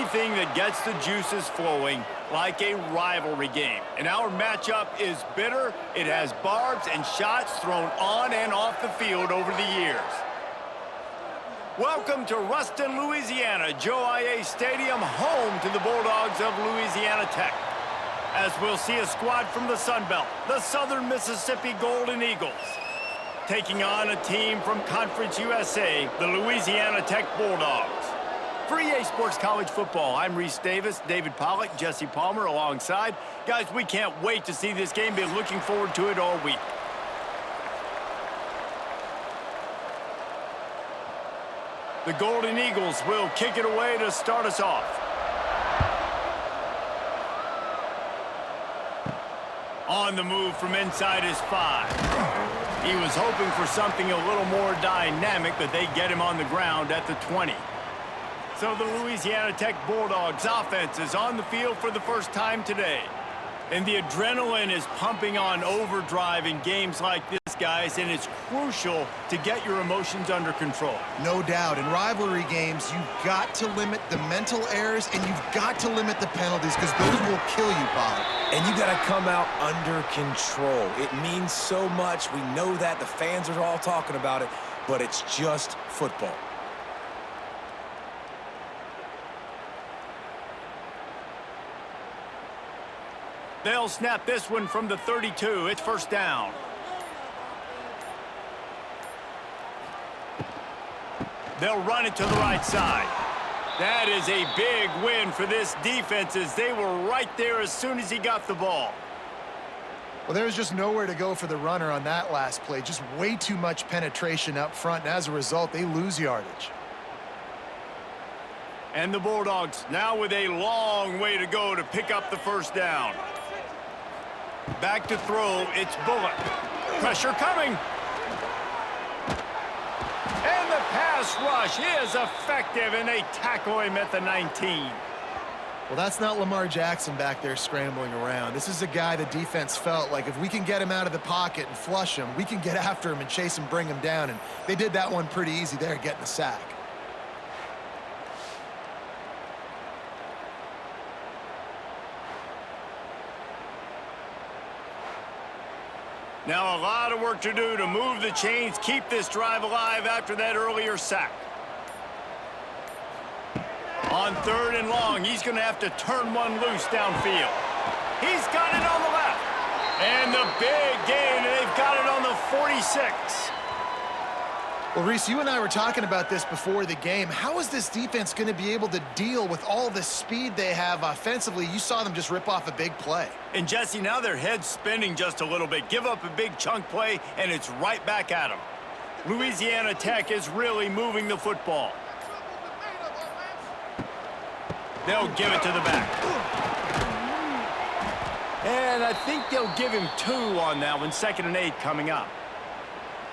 anything that gets the juices flowing, like a rivalry game. And our matchup is bitter. It has barbs and shots thrown on and off the field over the years. Welcome to Ruston, Louisiana, Joe IA Stadium, home to the Bulldogs of Louisiana Tech. As we'll see a squad from the Sun Belt, the Southern Mississippi Golden Eagles, taking on a team from Conference USA, the Louisiana Tech Bulldogs. For EA Sports College Football, I'm Reese Davis, David Pollack, Jesse Palmer alongside. Guys, we can't wait to see this game. Been looking forward to it all week. The Golden Eagles will kick it away to start us off. On the move from inside his 5. He was hoping for something a little more dynamic, but they get him on the ground at the 20. So the Louisiana Tech Bulldogs offense is on the field for the first time today. And the adrenaline is pumping on overdrive in games like this, guys, and it's crucial to get your emotions under control. No doubt. In rivalry games, you've got to limit the mental errors and you've got to limit the penalties because those will kill you, Bob. And you got to come out under control. It means so much. We know that. The fans are all talking about it, but it's just football. They'll snap this one from the 32. It's first down. They'll run it to the right side. That is a big win for this defense as they were right there as soon as he got the ball. Well, there's just nowhere to go for the runner on that last play. Just way too much penetration up front, and as a result, they lose yardage. And the Bulldogs now with a long way to go to pick up the first down. Back to throw, it's Bullock. Pressure coming. And the pass rush is effective, and they tackle him at the 19. Well, that's not Lamar Jackson back there scrambling around. This is a guy the defense felt like if we can get him out of the pocket and flush him, we can get after him and chase him, bring him down. And they did that one pretty easy there, getting the sack. Now a lot of work to do to move the chains, keep this drive alive after that earlier sack. On 3rd and long, he's going to have to turn one loose downfield. He's got it on the left. And the big gain, and they've got it on the 46. Well, Reese, you and I were talking about this before the game. How is this defense going to be able to deal with all the speed they have offensively? You saw them just rip off a big play. And, Jesse, now their head's spinning just a little bit. Give up a big chunk play, and it's right back at them. Louisiana Tech is really moving the football. They'll give it to the back. And I think they'll give him 2 on that one. 2nd and 8 coming up.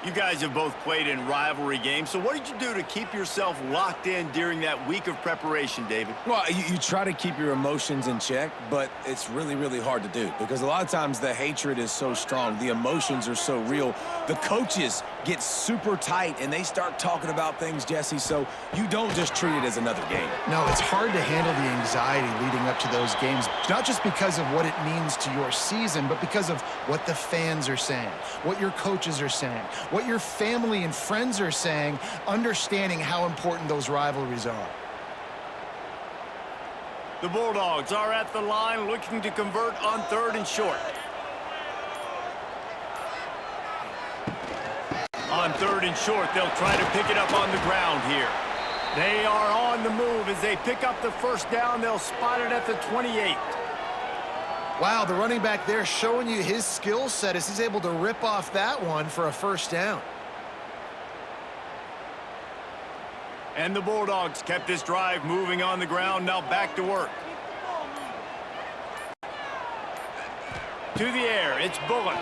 You guys have both played in rivalry games, so what did you do to keep yourself locked in during that week of preparation, David? Well, you try to keep your emotions in check, but it's really, really hard to do because a lot of times the hatred is so strong. The emotions are so real. The coaches get super tight, and they start talking about things, Jesse, so you don't just treat it as another game. No, it's hard to handle the anxiety leading up to those games, not just because of what it means to your season, but because of what the fans are saying, what your coaches are saying, what your family and friends are saying, understanding how important those rivalries are. The Bulldogs are at the line looking to convert on 3rd and short. On 3rd and short, they'll try to pick it up on the ground here. They are on the move as they pick up the first down. They'll spot it at the 28. Wow, the running back there showing you his skill set as he's able to rip off that one for a first down. And the Bulldogs kept this drive moving on the ground. Now back to work. To the air, it's Bullock.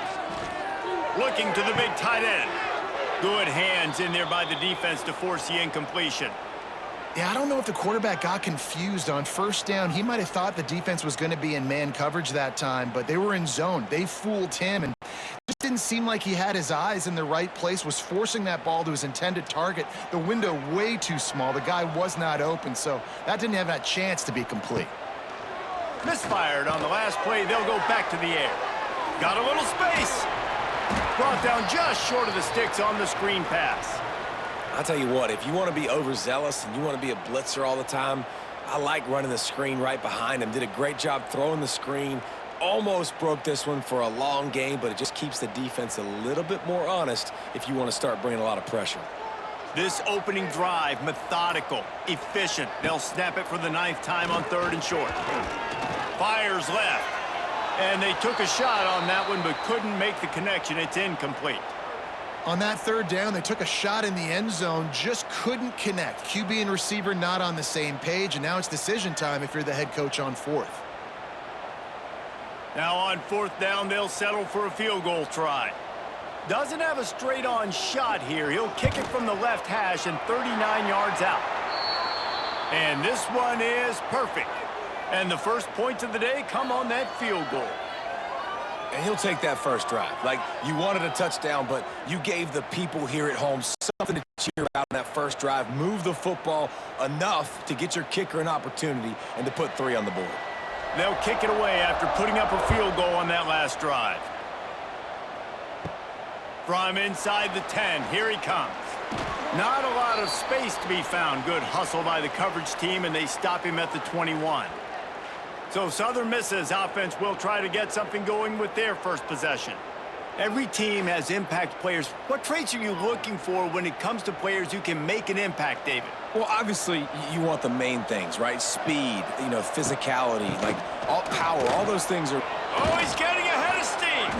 Looking to the big tight end. Good hands in there by the defense to force the incompletion. Yeah, I don't know if the quarterback got confused on first down. He might have thought the defense was going to be in man coverage that time, but they were in zone. They fooled him, and Just didn't seem like he had his eyes in the right place, was forcing that ball to his intended target. The window way too small. The guy was not open, so that didn't have that chance to be complete. Misfired on the last play. They'll go back to the air. Got a little space. Brought down just short of the sticks on the screen pass. I'll tell you what, if you want to be overzealous and you want to be a blitzer all the time, I like running the screen right behind him. Did a great job throwing the screen. Almost broke this one for a long game, but it just keeps the defense a little bit more honest if you want to start bringing a lot of pressure. This opening drive, methodical, efficient. They'll snap it for the 9th time on 3rd and short. Fires left. And they took a shot on that one, but couldn't make the connection. It's incomplete. On that 3rd down, they took a shot in the end zone, just couldn't connect. QB and receiver not on the same page, and now it's decision time if you're the head coach on 4th. Now on 4th down, they'll settle for a field goal try. Doesn't have a straight-on shot here. He'll kick it from the left hash and 39 yards out. And this one is perfect. And the first points of the day come on that field goal. And he'll take that first drive. Like, you wanted a touchdown, but you gave the people here at home something to cheer about on that first drive. Move the football enough to get your kicker an opportunity and to put 3 on the board. They'll kick it away after putting up a field goal on that last drive. From inside the 10, here he comes. Not a lot of space to be found. Good hustle by the coverage team, and they stop him at the 21. So Southern Miss's offense will try to get something going with their first possession. Every team has impact players. What traits are you looking for when it comes to players who can make an impact, David? Well, obviously, you want the main things, right? Speed, physicality, like all power, all those things are... Oh, he's getting ahead of steam.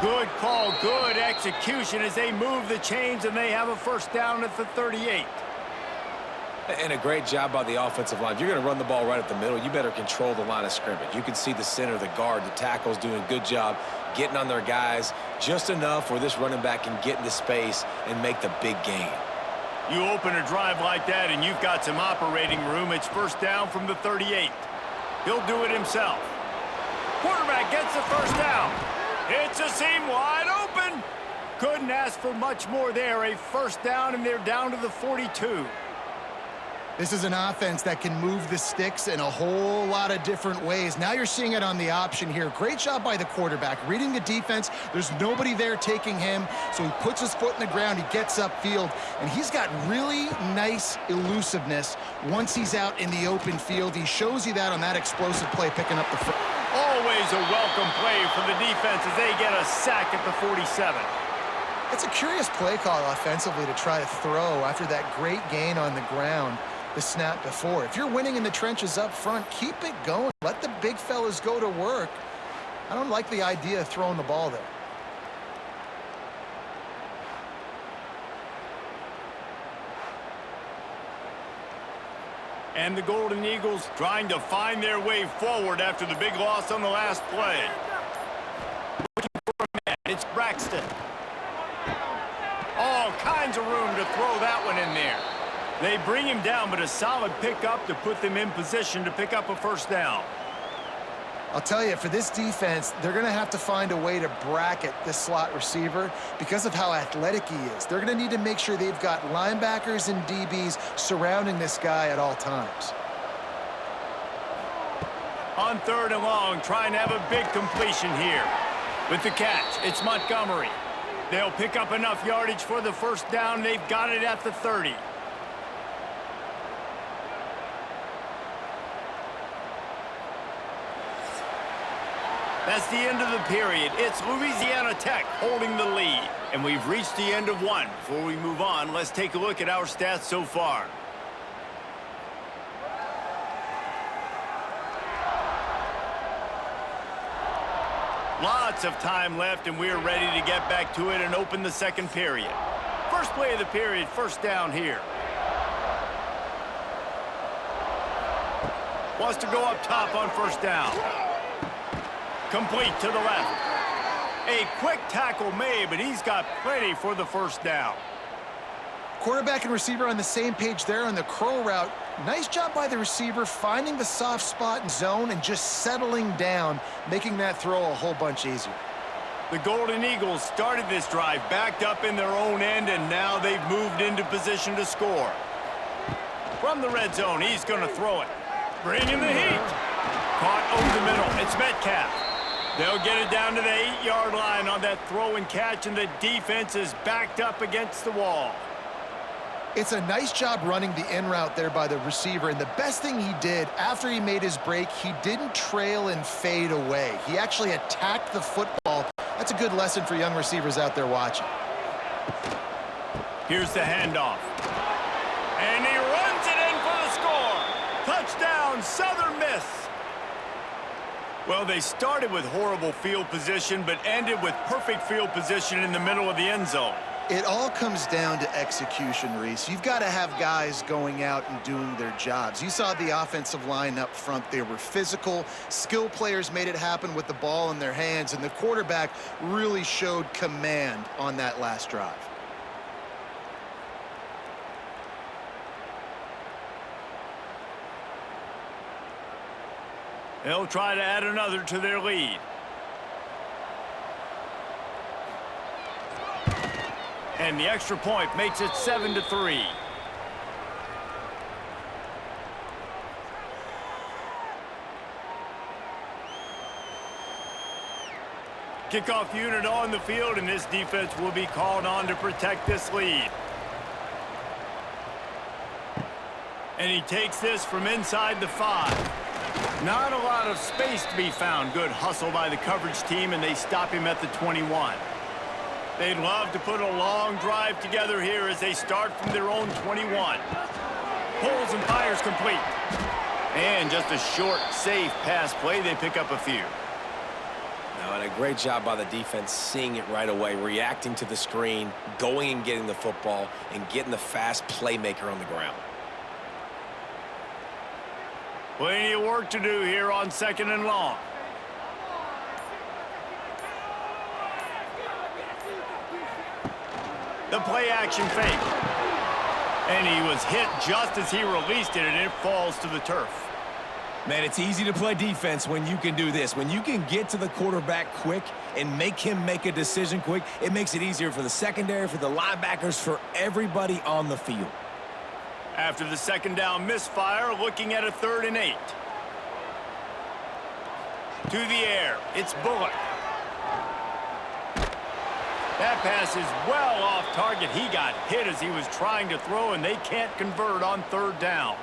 Good call, good execution as they move the chains, and they have a first down at the 38. And a great job by the offensive line. If you're going to run the ball right at the middle, you better control the line of scrimmage. You can see the center, the guard, the tackles doing a good job getting on their guys just enough where this running back can get into space and make the big gain. You open a drive like that and you've got some operating room. It's first down from the 38. He'll do it himself. Quarterback gets the first down. It's a seam wide open. Couldn't ask for much more there. A first down, and they're down to the 42. This is an offense that can move the sticks in a whole lot of different ways. Now you're seeing it on the option here. Great job by the quarterback. Reading the defense, there's nobody there taking him, so he puts his foot in the ground, he gets upfield, and he's got really nice elusiveness once he's out in the open field. He shows you that on that explosive play, picking up the foot. Always a welcome play for the defense as they get a sack at the 47. It's a curious play call offensively to try to throw after that great gain on the ground the snap before. If you're winning in the trenches up front, keep it going. Let the big fellas go to work. I don't like the idea of throwing the ball there. And the Golden Eagles trying to find their way forward after the big loss on the last play. Looking for a man, it's Braxton. All kinds of room to throw that one in there. They bring him down, but a solid pickup to put them in position to pick up a first down. I'll tell you, for this defense, they're going to have to find a way to bracket this slot receiver because of how athletic he is. They're going to need to make sure they've got linebackers and DBs surrounding this guy at all times. On 3rd and long, trying to have a big completion here. With the catch, it's Montgomery. They'll pick up enough yardage for the first down. They've got it at the 30. That's the end of the period. It's Louisiana Tech holding the lead. And we've reached the end of one. Before we move on, let's take a look at our stats so far. Lots of time left, and we're ready to get back to it and open the second period. First play of the period, first down here. Wants to go up top on first down. Complete to the left. A quick tackle made, but he's got plenty for the first down. Quarterback and receiver on the same page there on the curl route. Nice job by the receiver finding the soft spot and zone and just settling down, making that throw a whole bunch easier. The Golden Eagles started this drive backed up in their own end, and now they've moved into position to score. From the red zone, he's going to throw it. Bringing the heat. Caught over the middle. It's Metcalf. They'll get it down to the 8-yard line on that throw and catch, and the defense is backed up against the wall. It's a nice job running the in route there by the receiver, and the best thing he did after he made his break, he didn't trail and fade away. He actually attacked the football. That's a good lesson for young receivers out there watching. Here's the handoff. And he runs it in for the score. Touchdown, Southern Miss. Well, they started with horrible field position, but ended with perfect field position in the middle of the end zone. It all comes down to execution, Reese. You've got to have guys going out and doing their jobs. You saw the offensive line up front. They were physical. Skill players made it happen with the ball in their hands, and the quarterback really showed command on that last drive. They'll try to add another to their lead. And the extra point makes it 7-3. Kickoff unit on the field, and this defense will be called on to protect this lead. And he takes this from inside the 5. Not a lot of space to be found. Good hustle by the coverage team, and they stop him at the 21. They'd love to put a long drive together here as they start from their own 21. Pulls and fires complete. And just a short, safe pass play. They pick up a few. Now, and a great job by the defense seeing it right away, reacting to the screen, going and getting the football, and getting the fast playmaker on the ground. Plenty of work to do here on 2nd and long. The play action fake. And he was hit just as he released it, and it falls to the turf. Man, it's easy to play defense when you can do this. When you can get to the quarterback quick and make him make a decision quick, it makes it easier for the secondary, for the linebackers, for everybody on the field. After the 2nd down misfire, looking at a 3rd and 8. To the air, it's Bullock. That pass is well off target. He got hit as he was trying to throw, and they can't convert on 3rd down.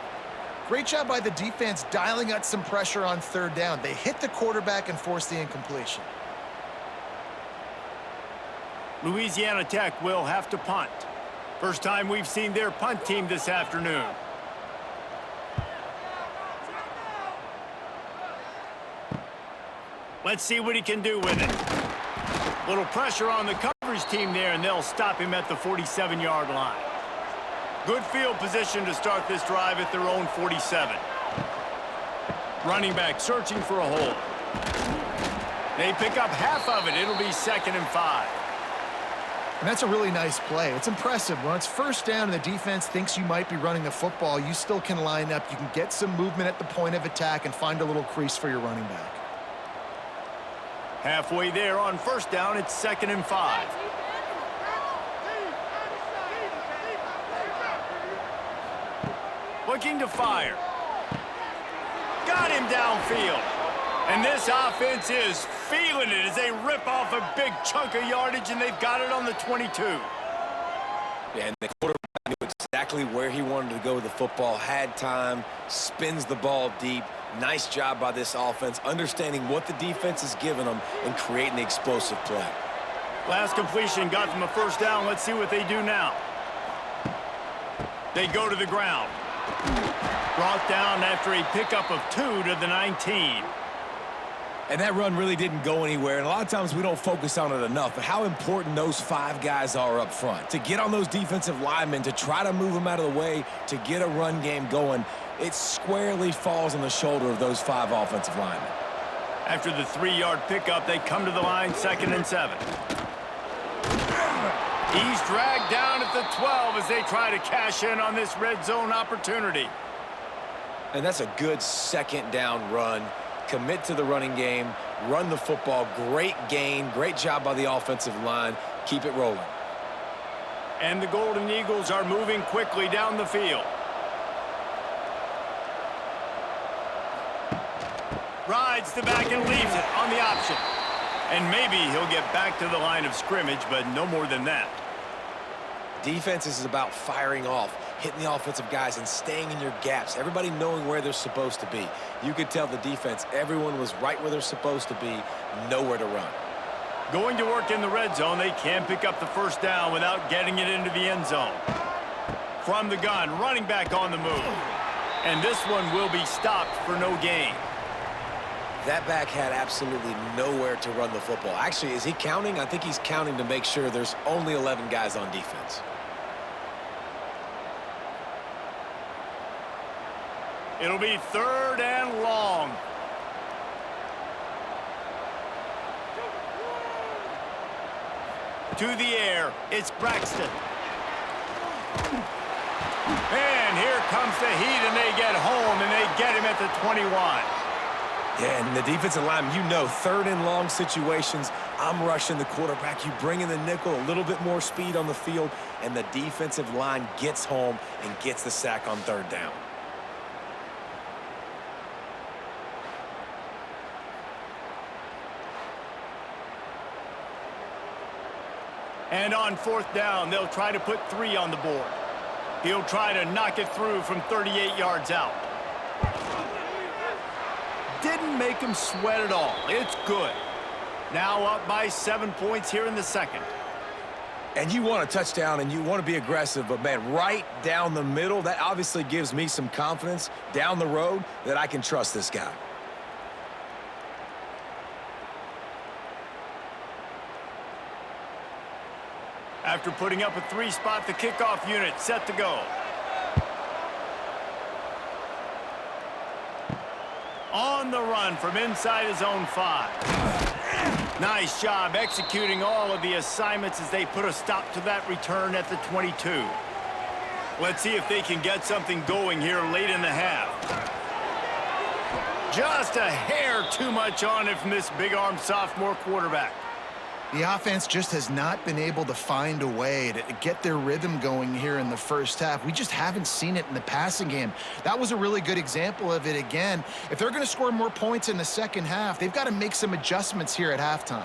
Great job by the defense dialing up some pressure on 3rd down. They hit the quarterback and forced the incompletion. Louisiana Tech will have to punt. First time we've seen their punt team this afternoon. Let's see what he can do with it. Little pressure on the coverage team there, and they'll stop him at the 47-yard line. Good field position to start this drive at their own 47. Running back searching for a hole. They pick up half of it. It'll be 2nd and 5. And that's a really nice play. It's impressive. When it's 1st down and the defense thinks you might be running the football, you still can line up. You can get some movement at the point of attack and find a little crease for your running back. Halfway there on 1st down, it's 2nd and 5. Looking to fire. Got him downfield. And this offense is feeling it as they rip off a big chunk of yardage, and they've got it on the 22. Yeah, and the quarterback knew exactly where he wanted to go with the football, had time, spins the ball deep. Nice job by this offense, understanding what the defense is giving them and creating the explosive play. Last completion got them a 1st down. Let's see what they do now. They go to the ground. Brought down after a pickup of 2 to the 19. And that run really didn't go anywhere, and a lot of times we don't focus on it enough, but how important those 5 guys are up front. To get on those defensive linemen, to try to move them out of the way, to get a run game going, it squarely falls on the shoulder of those 5 offensive linemen. After the 3-yard pickup, they come to the line, 2nd and 7. He's dragged down at the 12 as they try to cash in on this red zone opportunity. And that's a good 2nd down run. Commit to the running game, run the football. Great gain. Great job by the offensive line. Keep it rolling. And the Golden Eagles are moving quickly down the field. Rides the back and leaves it on the option. And maybe he'll get back to the line of scrimmage, but no more than that. Defense is about firing off, hitting the offensive guys and staying in your gaps. Everybody knowing where they're supposed to be. You could tell the defense, everyone was right where they're supposed to be, nowhere to run. Going to work in the red zone, they can pick up the first down without getting it into the end zone. From the gun, running back on the move. And this one will be stopped for no gain. That back had absolutely nowhere to run the football. Actually, is he counting? I think he's counting to make sure there's only 11 guys on defense. It'll be 3rd and long. To the air, it's Braxton. And here comes the heat, and they get home, and they get him at the 21. Yeah, and the defensive line, you know, 3rd and long situations, I'm rushing the quarterback. You bring in the nickel, a little bit more speed on the field, and the defensive line gets home and gets the sack on 3rd down. And on 4th down, they'll try to put 3 on the board. He'll try to knock it through from 38 yards out. Didn't make him sweat at all. It's good. Now up by 7 points here in the second. And you want a touchdown and you want to be aggressive, but man, right down the middle, that obviously gives me some confidence down the road that I can trust this guy. After putting up a 3-spot, the kickoff unit set to go. On the run from inside his own 5. Nice job executing all of the assignments as they put a stop to that return at the 22. Let's see if they can get something going here late in the half. Just a hair too much on it from this big-armed sophomore quarterback. The offense just has not been able to find a way to get their rhythm going here in the first half. We just haven't seen it in the passing game. That was a really good example of it again. If they're going to score more points in the second half, they've got to make some adjustments here at halftime.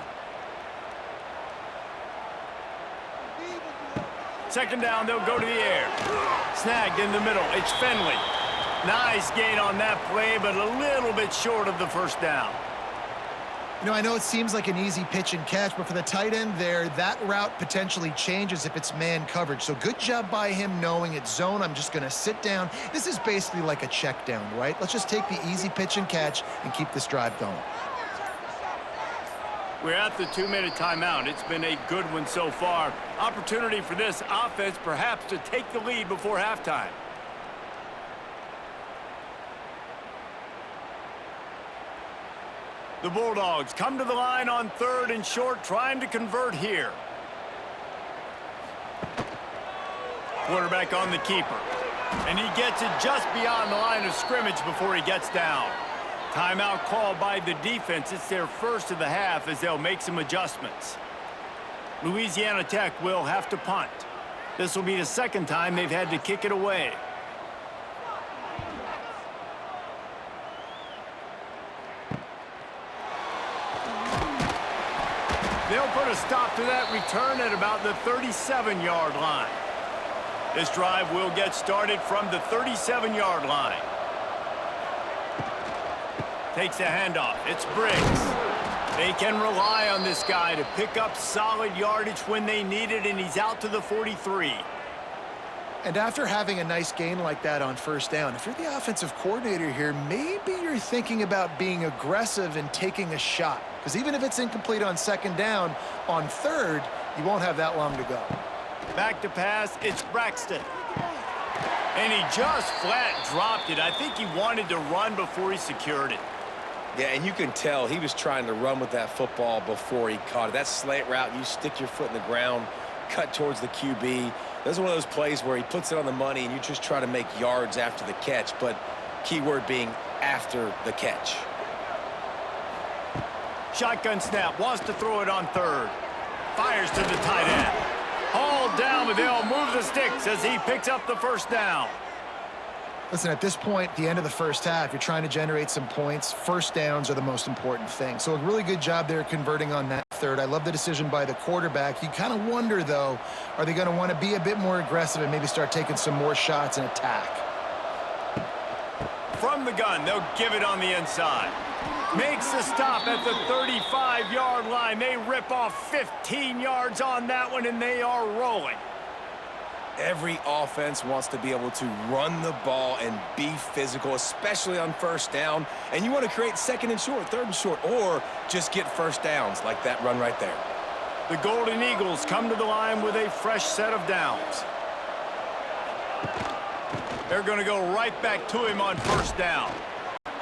2nd down, they'll go to the air. Snagged in the middle. It's Finley. Nice gain on that play, but a little bit short of the first down. You know, I know it seems like an easy pitch and catch, but for the tight end there, that route potentially changes if it's man coverage. So good job by him knowing it's zone. I'm just going to sit down. This is basically like a check down, right? Let's just take the easy pitch and catch and keep this drive going. We're at the 2-minute timeout. It's been a good one so far. Opportunity for this offense perhaps to take the lead before halftime. The Bulldogs come to the line on 3rd and short, trying to convert here. Quarterback on the keeper. And he gets it just beyond the line of scrimmage before he gets down. Timeout called by the defense. It's their first of the half as they'll make some adjustments. Louisiana Tech will have to punt. This will be the 2nd time they've had to kick it away. They'll put a stop to that return at about the 37-yard line. This drive will get started from the 37-yard line. Takes the handoff. It's Briggs. They can rely on this guy to pick up solid yardage when they need it, and he's out to the 43. And after having a nice gain like that on 1st down, if you're the offensive coordinator here, maybe you're thinking about being aggressive and taking a shot. Because even if it's incomplete on 2nd down, on 3rd, you won't have that long to go. Back to pass, it's Braxton. And he just flat dropped it. I think he wanted to run before he secured it. Yeah, and you can tell he was trying to run with that football before he caught it. That slant route, you stick your foot in the ground, cut towards the QB. This is one of those plays where he puts it on the money and you just try to make yards after the catch, but key word being after the catch. Shotgun snap, wants to throw it on third. Fires to the tight end. Hauled down, but they'll move the sticks as he picks up the first down. Listen, at this point, the end of the first half, you're trying to generate some points. First downs are the most important thing. So a really good job there converting on that third. I love the decision by the quarterback. You kind of wonder, though, are they going to want to be a bit more aggressive and maybe start taking some more shots and attack? From the gun, they'll give it on the inside. Makes the stop at the 35-yard line. They rip off 15 yards on that one, and they are rolling. Every offense wants to be able to run the ball and be physical, especially on first down. And you want to create second and short, third and short, or just get first downs like that run right there. The Golden Eagles come to the line with a fresh set of downs. They're going to go right back to him on first down.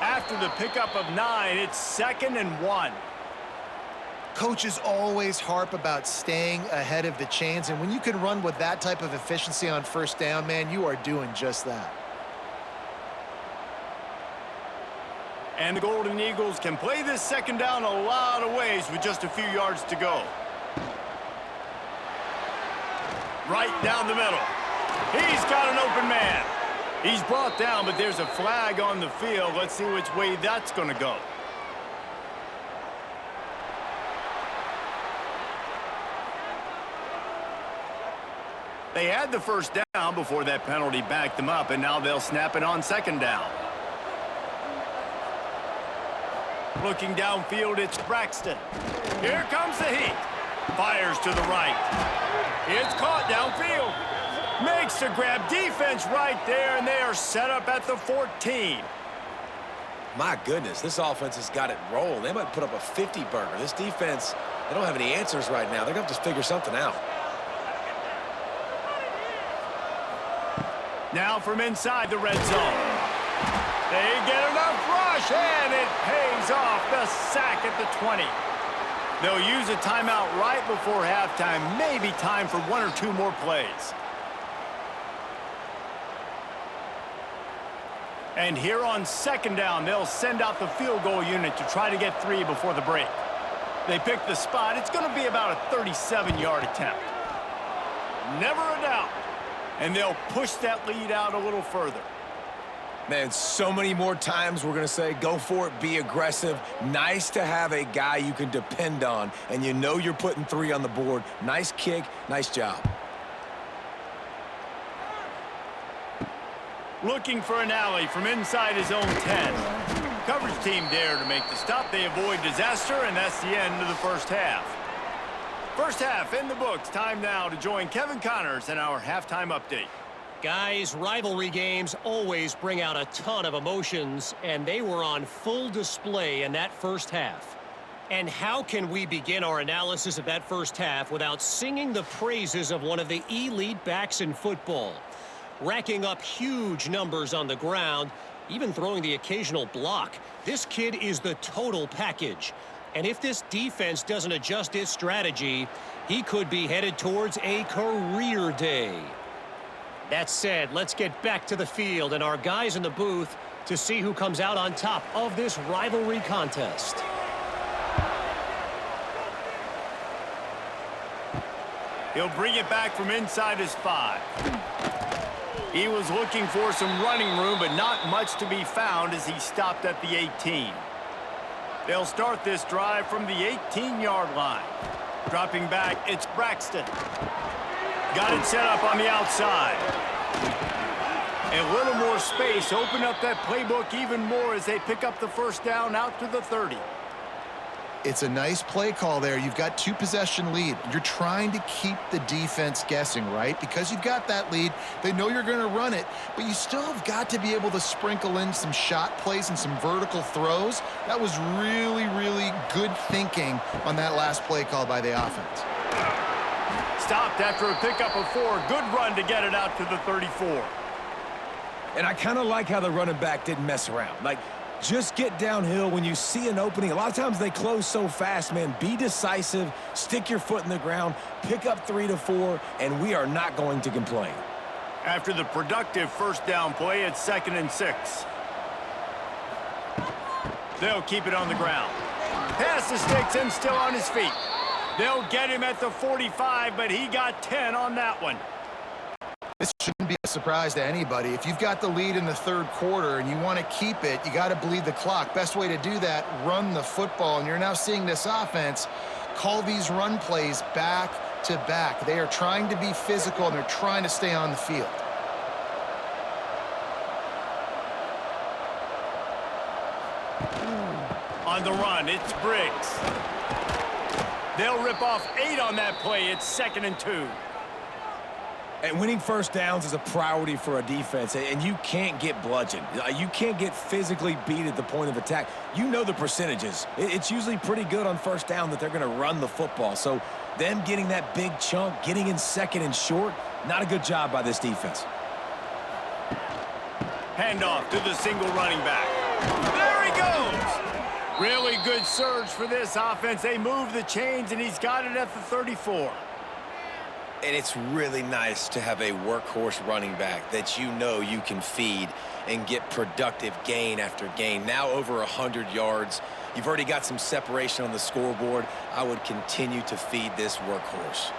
After the pickup of 9, it's 2nd and 1. Coaches always harp about staying ahead of the chains, and when you can run with that type of efficiency on first down, man, you are doing just that. And the Golden Eagles can play this second down a lot of ways with just a few yards to go. Right down the middle. He's got an open man. He's brought down, but there's a flag on the field. Let's see which way that's going to go. They had the first down before that penalty backed them up, and now they'll snap it on second down. Looking downfield, it's Braxton. Here comes the heat. Fires to the right. It's caught downfield. Makes the grab. Defense right there, and they are set up at the 14. My goodness, this offense has got it rolled. They might put up a 50-burger. This defense, they don't have any answers right now. They're going to have to figure something out. Now from inside the red zone. They get enough rush, and it pays off. The sack at the 20. They'll use a timeout right before halftime. Maybe time for 1 or 2 more plays. And here on second down, they'll send out the field goal unit to try to get 3 before the break. They pick the spot. It's going to be about a 37-yard attempt. Never a doubt. And they'll push that lead out a little further. Man, so many more times we're going to say, go for it, be aggressive. Nice to have a guy you can depend on, and you know you're putting 3 on the board. Nice kick, nice job. Looking for an alley from inside his own 10. Coverage team there to make the stop. They avoid disaster, and that's the end of the first half. First half in the books. Time now to join Kevin Connors in our halftime update. Guys, rivalry games always bring out a ton of emotions, and they were on full display in that first half. And how can we begin our analysis of that first half without singing the praises of one of the elite backs in football? Racking up huge numbers on the ground, even throwing the occasional block. This kid is the total package. And if this defense doesn't adjust its strategy, he could be headed towards a career day. That said, let's get back to the field and our guys in the booth to see who comes out on top of this rivalry contest. He'll bring it back from inside his 5. He was looking for some running room, but not much to be found as he stopped at the 18. They'll start this drive from the 18-yard line. Dropping back, it's Braxton. Got it set up on the outside. A little more space. Open up that playbook even more as they pick up the first down out to the 30. It's a nice play call there. You've got 2-possession lead. You're trying to keep the defense guessing, right? Because you've got that lead. They know you're going to run it, but you still have got to be able to sprinkle in some shot plays and some vertical throws. That was really, really good thinking on that last play call by the offense. Stopped after a pickup of 4. Good run to get it out to the 34. And I kind of like how the running back didn't mess around. Like, just get downhill when you see an opening. A lot of times they close so fast, man. Be decisive, stick your foot in the ground, pick up 3 to 4, and we are not going to complain. After the productive first down play, it's 2nd and 6. They'll keep it on the ground. Past the sticks and still on his feet. They'll get him at the 45, but he got 10 on that one. This shouldn't be a surprise to anybody. If you've got the lead in the third quarter and you want to keep it, you got to bleed the clock. Best way to do that, run the football. And you're now seeing this offense call these run plays back to back. They are trying to be physical, and they're trying to stay on the field. On the run, it's Briggs. They'll rip off 8 on that play. It's 2nd and 2. And winning first downs is a priority for a defense, and you can't get bludgeoned. You can't get physically beat at the point of attack. You know the percentages. It's usually pretty good on first down that they're going to run the football. So them getting that big chunk, getting in 2nd and short, not a good job by this defense. Handoff to the single running back. There he goes! Really good surge for this offense. They move the chains, and he's got it at the 34. And it's really nice to have a workhorse running back that you know you can feed and get productive gain after gain. Now over 100 yards. You've already got some separation on the scoreboard. I would continue to feed this workhorse.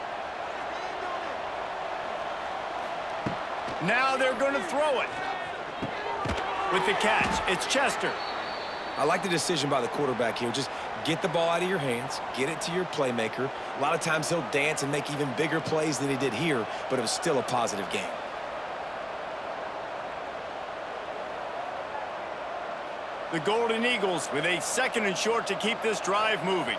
Now they're going to throw it. With the catch, it's Chester. I like the decision by the quarterback here. Just get the ball out of your hands, get it to your playmaker. A lot of times he'll dance and make even bigger plays than he did here, but it was still a positive game. The Golden Eagles with a 2nd and short to keep this drive moving.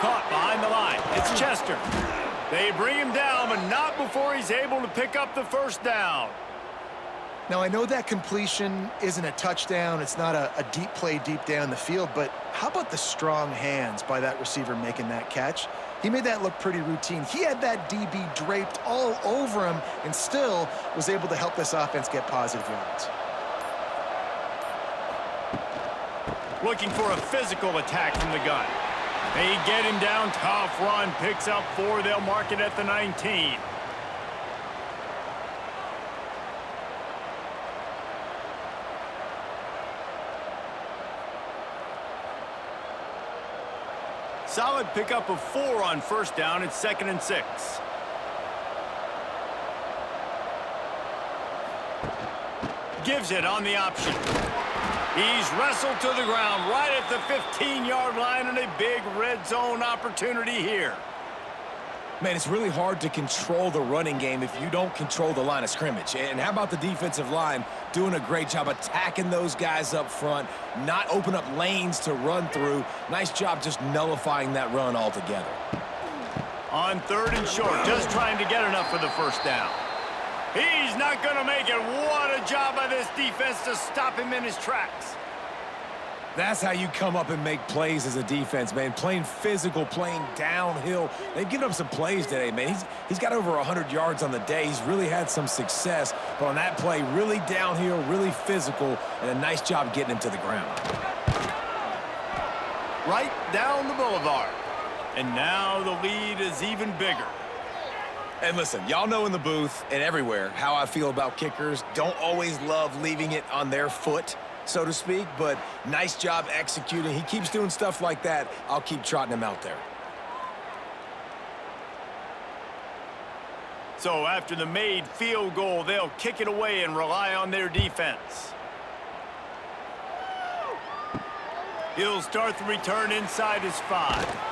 Caught behind the line. It's Chester. They bring him down, but not before he's able to pick up the first down. Now, I know that completion isn't a touchdown. It's not a deep play deep down the field, but how about the strong hands by that receiver making that catch? He made that look pretty routine. He had that DB draped all over him and still was able to help this offense get positive yards. Looking for a physical attack from the gun. They get him down, tough run, picks up 4. They'll mark it at the 19. Solid pickup of 4 on first down. It's 2nd and 6. Gives it on the option. He's wrestled to the ground right at the 15-yard line, and a big red zone opportunity here. Man, it's really hard to control the running game if you don't control the line of scrimmage. And how about the defensive line doing a great job attacking those guys up front, not open up lanes to run through. Nice job just nullifying that run altogether. On 3rd and short, just trying to get enough for the first down. He's not going to make it. What a job by this defense to stop him in his tracks. That's how you come up and make plays as a defense, man. Playing physical, playing downhill. They've given up some plays today, man. He's got over 100 yards on the day. He's really had some success. But on that play, really downhill, really physical, and a nice job getting him to the ground. Right down the boulevard. And now the lead is even bigger. And listen, y'all know in the booth and everywhere how I feel about kickers. Don't always love leaving it on their foot, so to speak, but nice job executing. He keeps doing stuff like that. I'll keep trotting him out there. So after the made field goal, they'll kick it away and rely on their defense. He'll start the return inside his 5.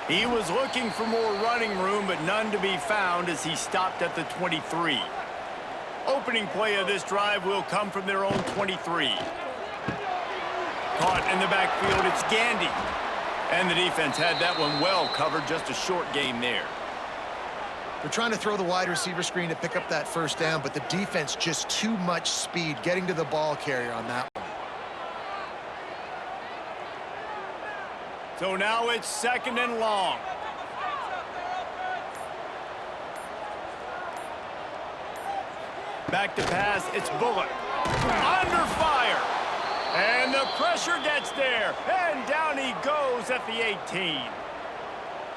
He was looking for more running room, but none to be found as he stopped at the 23. Opening play of this drive will come from their own 23. Caught in the backfield, it's Gandy. And the defense had that one well covered, just a short game there. They're trying to throw the wide receiver screen to pick up that first down, but the defense just too much speed getting to the ball carrier on that one. So now it's 2nd and long. Back to pass, it's Bullock. Under fire. And the pressure gets there. And down he goes at the 18.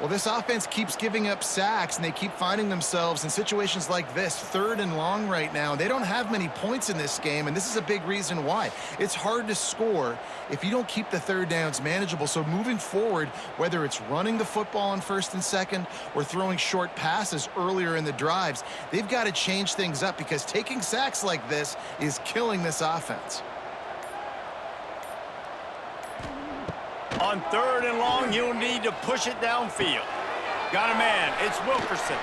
Well, this offense keeps giving up sacks, and they keep finding themselves in situations like this, 3rd and long right now. They don't have many points in this game, and this is a big reason why. It's hard to score if you don't keep the 3rd downs manageable. So moving forward, whether it's running the football on 1st and 2nd or throwing short passes earlier in the drives, they've got to change things up because taking sacks like this is killing this offense. On 3rd and long, you'll need to push it downfield. Got a man. It's Wilkerson.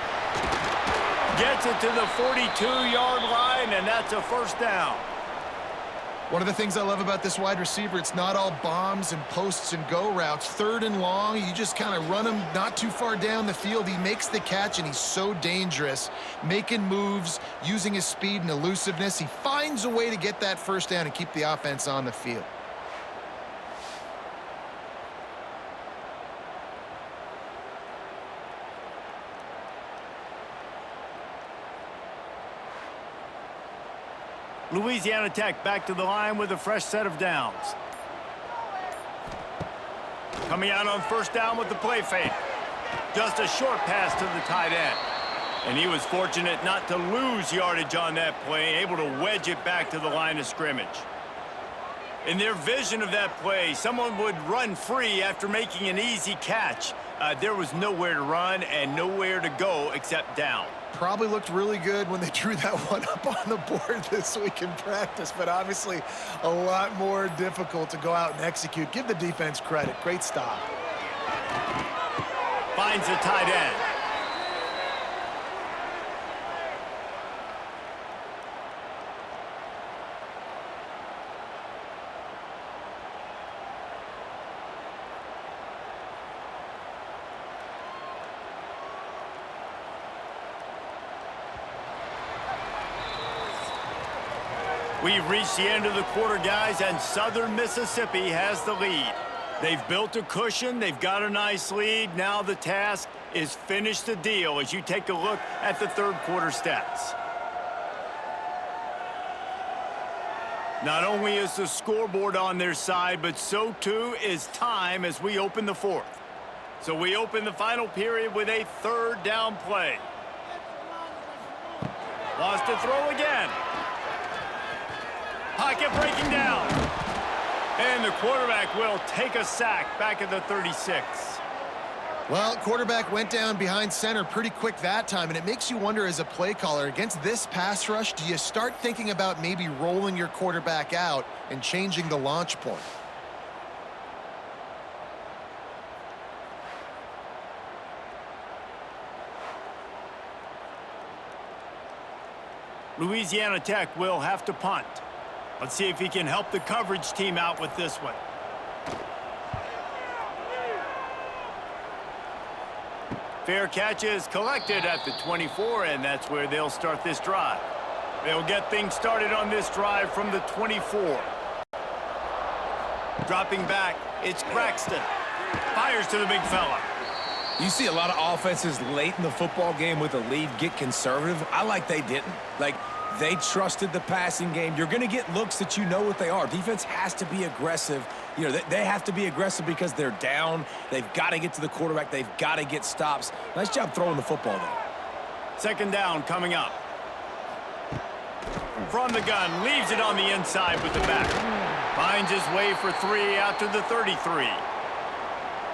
Gets it to the 42-yard line, and that's a 1st down. One of the things I love about this wide receiver, it's not all bombs and posts and go routes. 3rd and long, you just kind of run him not too far down the field. He makes the catch, and he's so dangerous, making moves, using his speed and elusiveness. He finds a way to get that 1st down and keep the offense on the field. Louisiana Tech back to the line with a fresh set of downs. Coming out on 1st down with the play fake. Just a short pass to the tight end. And he was fortunate not to lose yardage on that play, able to wedge it back to the line of scrimmage. In their vision of that play, someone would run free after making an easy catch. There was nowhere to run and nowhere to go except down. Probably looked really good when they drew that one up on the board this week in practice, but obviously a lot more difficult to go out and execute. Give the defense credit. Great stop. Finds the tight end. We've reached the end of the quarter, guys, and Southern Mississippi has the lead. They've built a cushion. They've got a nice lead. Now the task is finish the deal as you take a look at the 3rd quarter stats. Not only is the scoreboard on their side, but so too is time as we open the 4th. So we open the final period with a 3rd down play. Lost to throw again. Pocket breaking down. And the quarterback will take a sack back at the 36. Well, quarterback went down behind center pretty quick that time, and it makes you wonder as a play caller, against this pass rush, do you start thinking about maybe rolling your quarterback out and changing the launch point? Louisiana Tech will have to punt. Let's see if he can help the coverage team out with this one. Fair catch is collected at the 24, and that's where they'll start this drive. They'll get things started on this drive from the 24. Dropping back, it's Braxton. Fires to the big fella. You see a lot of offenses late in the football game with a lead get conservative. I like they didn't. Like, they trusted the passing game. You're going to get looks that you know what they are. Defense has to be aggressive. You know, they have to be aggressive because they're down. They've got to get to the quarterback. They've got to get stops. Nice job throwing the football, though. 2nd down coming up. From the gun, leaves it on the inside with the back. Finds his way for 3 out to the 33.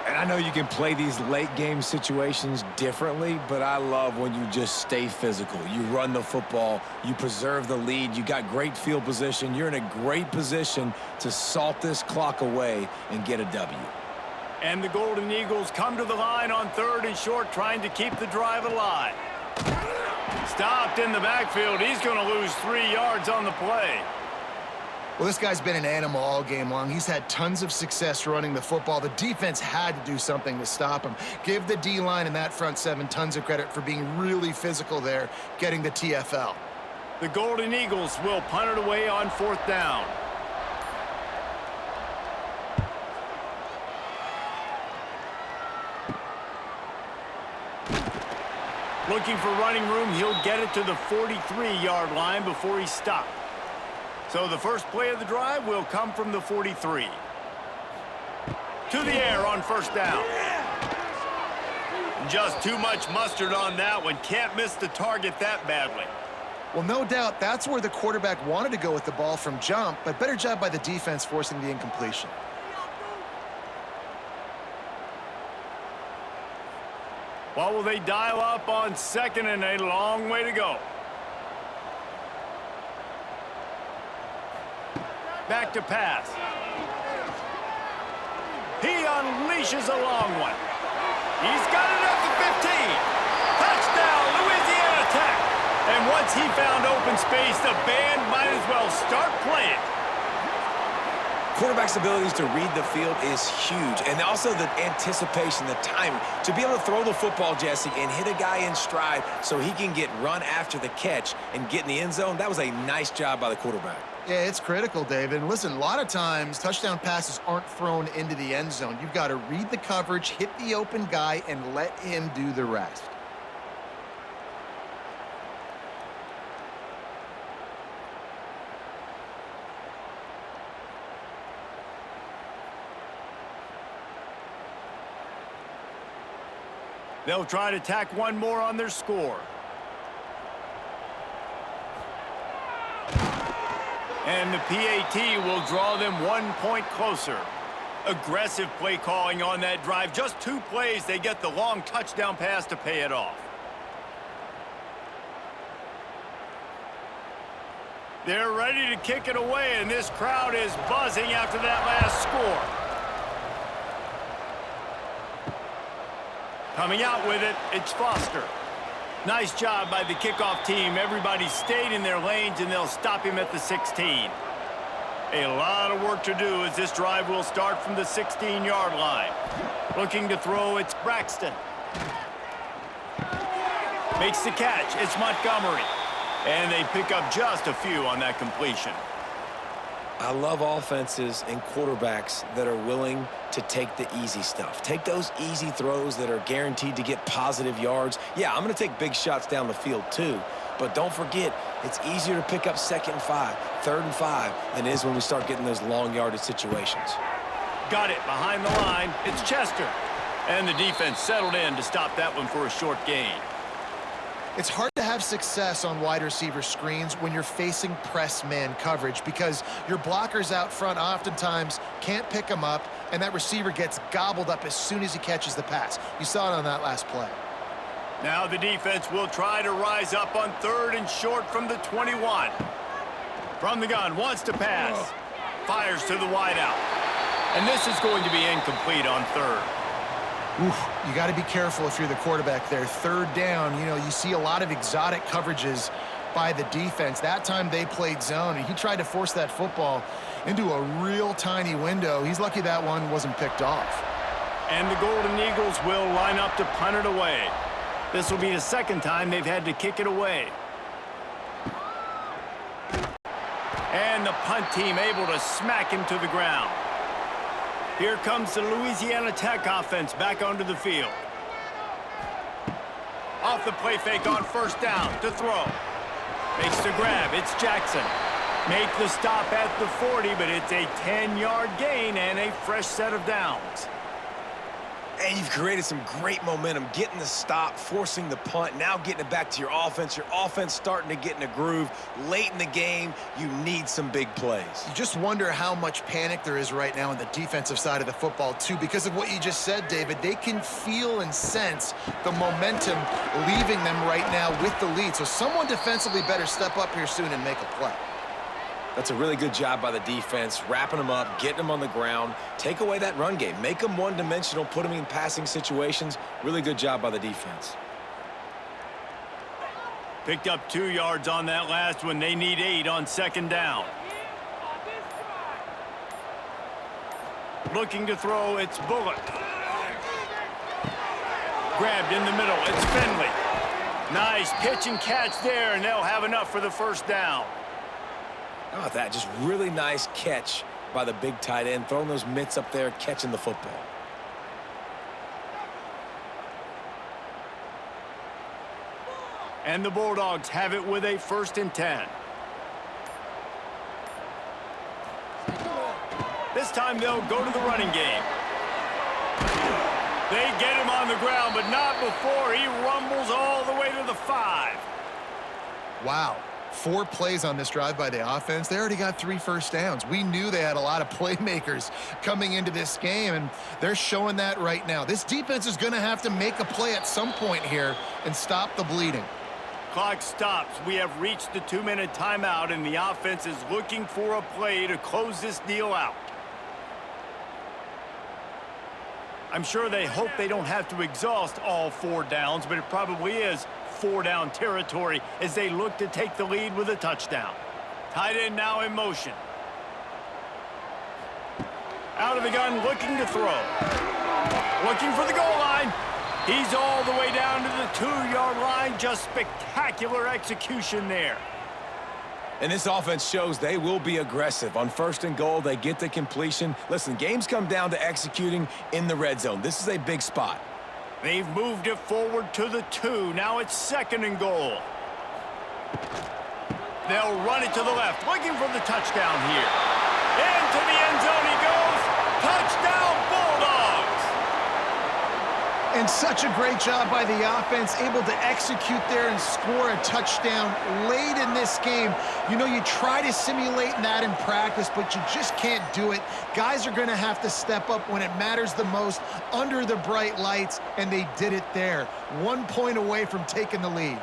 And I know you can play these late game situations differently, but I love when you just stay physical. You run the football, you preserve the lead, you got great field position. You're in a great position to salt this clock away and get a W. And the Golden Eagles come to the line on 3rd and short, trying to keep the drive alive. Stopped in the backfield. He's going to lose 3 yards on the play. Well, this guy's been an animal all game long. He's had tons of success running the football. The defense had to do something to stop him. Give the D-line and that front 7 tons of credit for being really physical there, getting the TFL. The Golden Eagles will punt it away on 4th down. Looking for running room, he'll get it to the 43-yard line before he's stopped. So the first play of the drive will come from the 43. To the air on 1st down. Just too much mustard on that one. Can't miss the target that badly. Well, no doubt that's where the quarterback wanted to go with the ball from jump, but better job by the defense forcing the incompletion. Well, will they dial up on second and a long way to go? Back to pass. He unleashes a long one. He's got it at the 15. Touchdown, Louisiana Tech. And once he found open space, the band might as well start playing. Quarterback's abilities to read the field is huge, and also the anticipation, the timing. To be able to throw the football, Jesse, and hit a guy in stride so he can get run after the catch and get in the end zone, that was a nice job by the quarterback. Yeah, it's critical, David. And listen, a lot of times touchdown passes aren't thrown into the end zone. You've got to read the coverage, hit the open guy, and let him do the rest. They'll try to tack one more on their score. And the PAT will draw them 1 point closer. Aggressive play calling on that drive. Just 2 plays, they get the long touchdown pass to pay it off. They're ready to kick it away, and this crowd is buzzing after that last score. Coming out with it, it's Foster. Nice job by the kickoff team. Everybody stayed in their lanes, and they'll stop him at the 16. A lot of work to do as this drive will start from the 16-yard line. Looking to throw, it's Braxton. Makes the catch, it's Montgomery. And they pick up just a few on that completion. I love offenses and quarterbacks that are willing to take the easy stuff. Take those easy throws that are guaranteed to get positive yards. Yeah, I'm going to take big shots down the field too, but don't forget, it's easier to pick up 2nd and 5, 3rd and 5 than it is when we start getting those long yardage situations. Got it behind the line. It's Chester. And the defense settled in to stop that one for a short gain. It's hard to have success on wide receiver screens when you're facing press man coverage because your blockers out front oftentimes can't pick them up, and that receiver gets gobbled up as soon as he catches the pass. You saw it on that last play. Now the defense will try to rise up on 3rd and short from the 21. From the gun, wants to pass. Fires to the wideout. And this is going to be incomplete on 3rd. Oof, you got to be careful if you're the quarterback there. 3rd down, you see a lot of exotic coverages by the defense. That time they played zone, and he tried to force that football into a real tiny window. He's lucky that one wasn't picked off. And the Golden Eagles will line up to punt it away. This will be the 2nd time they've had to kick it away. And the punt team able to smack him to the ground. Here comes the Louisiana Tech offense back onto the field. Off the play fake on 1st down to throw. Makes the grab. It's Jackson. Make the stop at the 40, but it's a 10-yard gain and a fresh set of downs. And you've created some great momentum, getting the stop, forcing the punt, now getting it back to your offense. Your offense starting to get in a groove. Late in the game, you need some big plays. You just wonder how much panic there is right now on the defensive side of the football, too, because of what you just said, David. They can feel and sense the momentum leaving them right now with the lead. So someone defensively better step up here soon and make a play. That's a really good job by the defense, wrapping them up, getting them on the ground. Take away that run game. Make them one-dimensional, put them in passing situations. Really good job by the defense. Picked up 2 yards on that last one. They need 8 on 2nd down. Looking to throw, it's Bullock. Grabbed in the middle, it's Finley. Nice pitch and catch there, and they'll have enough for the 1st down. How about that? Just really nice catch by the big tight end, throwing those mitts up there, catching the football. And the Bulldogs have it with a 1st and 10. This time they'll go to the running game. They get him on the ground, but not before he rumbles all the way to the 5. Wow. 4 plays on this drive by the offense. They already got 3 first downs. We knew they had a lot of playmakers coming into this game, and they're showing that right now. This defense is going to have to make a play at some point here and stop the bleeding. Clock stops. We have reached the 2-minute timeout, and the offense is looking for a play to close this deal out. I'm sure they hope they don't have to exhaust all 4 downs, but it probably is 4-down territory as they look to take the lead with a touchdown. Tight end now in motion. Out of the gun, looking to throw. Looking for the goal line. He's all the way down to the 2-yard line. Just spectacular execution there. And this offense shows they will be aggressive. On 1st and goal, they get the completion. Listen, games come down to executing in the red zone. This is a big spot. They've moved it forward to the 2. Now it's 2nd and goal. They'll run it to the left, looking for the touchdown here. Into the end zone he goes. Touchdown, Bulldogs! And such a great job by the offense, able to execute there and score a touchdown late in this game. You know, you try to simulate that in practice, but you just can't do it. Guys are going to have to step up when it matters the most under the bright lights, and they did it there. 1 point away from taking the lead.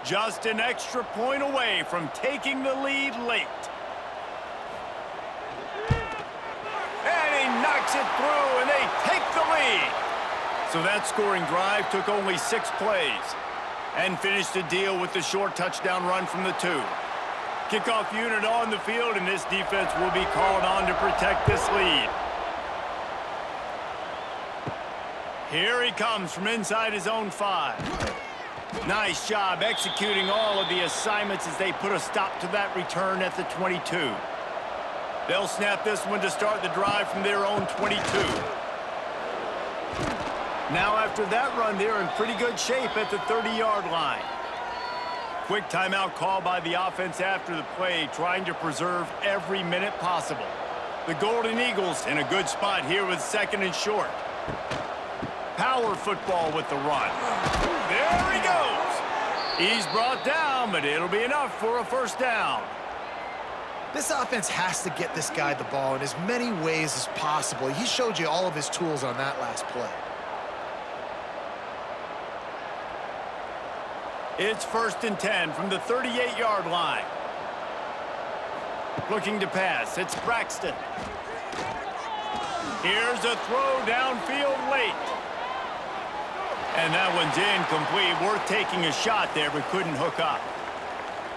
Just an extra point away from taking the lead late. And he knocks it through, and they take the lead. So that scoring drive took only 6 plays and finished the deal with the short touchdown run from the 2. Kickoff unit on the field, and this defense will be called on to protect this lead. Here he comes from inside his own 5. Nice job executing all of the assignments as they put a stop to that return at the 22. They'll snap this one to start the drive from their own 22. Now after that run, they're in pretty good shape at the 30-yard line. Quick timeout call by the offense after the play, trying to preserve every minute possible. The Golden Eagles in a good spot here with 2nd and short. Power football with the run. There he goes. He's brought down, but it'll be enough for a 1st down. This offense has to get this guy the ball in as many ways as possible. He showed you all of his tools on that last play. It's 1st and 10 from the 38-yard line. Looking to pass. It's Braxton. Here's a throw downfield late. And that one's incomplete. Worth taking a shot there, but couldn't hook up.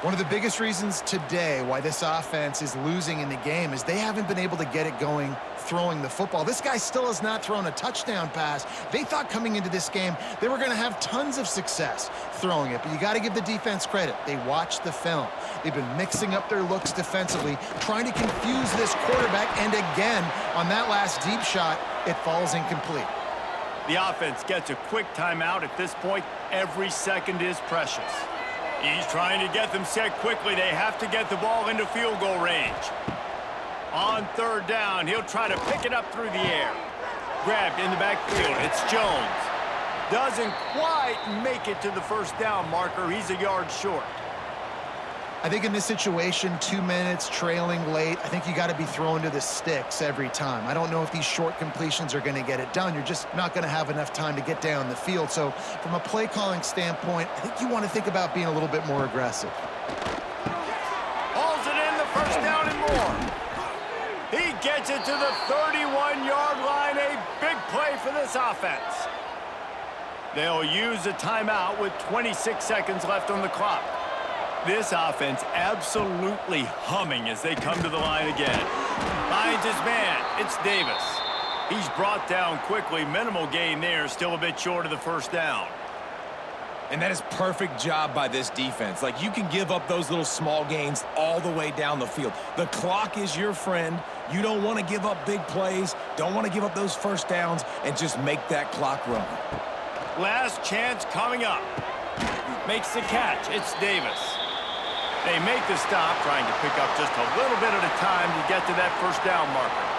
One of the biggest reasons today why this offense is losing in the game is they haven't been able to get it going throwing the football. This guy still has not thrown a touchdown pass. They thought coming into this game they were going to have tons of success throwing it, but you got to give the defense credit. They watched the film. They've been mixing up their looks defensively, trying to confuse this quarterback, and again, on that last deep shot, it falls incomplete. The offense gets a quick timeout. At this point, every second is precious. He's trying to get them set quickly. They have to get the ball into field goal range. On 3rd down, he'll try to pick it up through the air. Grabbed in the backfield. It's Jones. Doesn't quite make it to the 1st down marker. He's a yard short. I think in this situation, 2 minutes, trailing late, I think you got to be throwing to the sticks every time. I don't know if these short completions are going to get it done. You're just not going to have enough time to get down the field. So from a play calling standpoint, I think you want to think about being a little bit more aggressive. Hauls it in, the 1st down and more. He gets it to the 31-yard line. A big play for this offense. They'll use a timeout with 26 seconds left on the clock. This offense absolutely humming as they come to the line again. Finds his man. It's Davis. He's brought down quickly. Minimal gain there. Still a bit short of the 1st down. And that is perfect job by this defense. Like, you can give up those little small gains all the way down the field. The clock is your friend. You don't want to give up big plays. Don't want to give up those 1st downs and just make that clock run. Last chance coming up. Makes the catch. It's Davis. They make the stop, trying to pick up just a little bit at a time to get to that first down marker.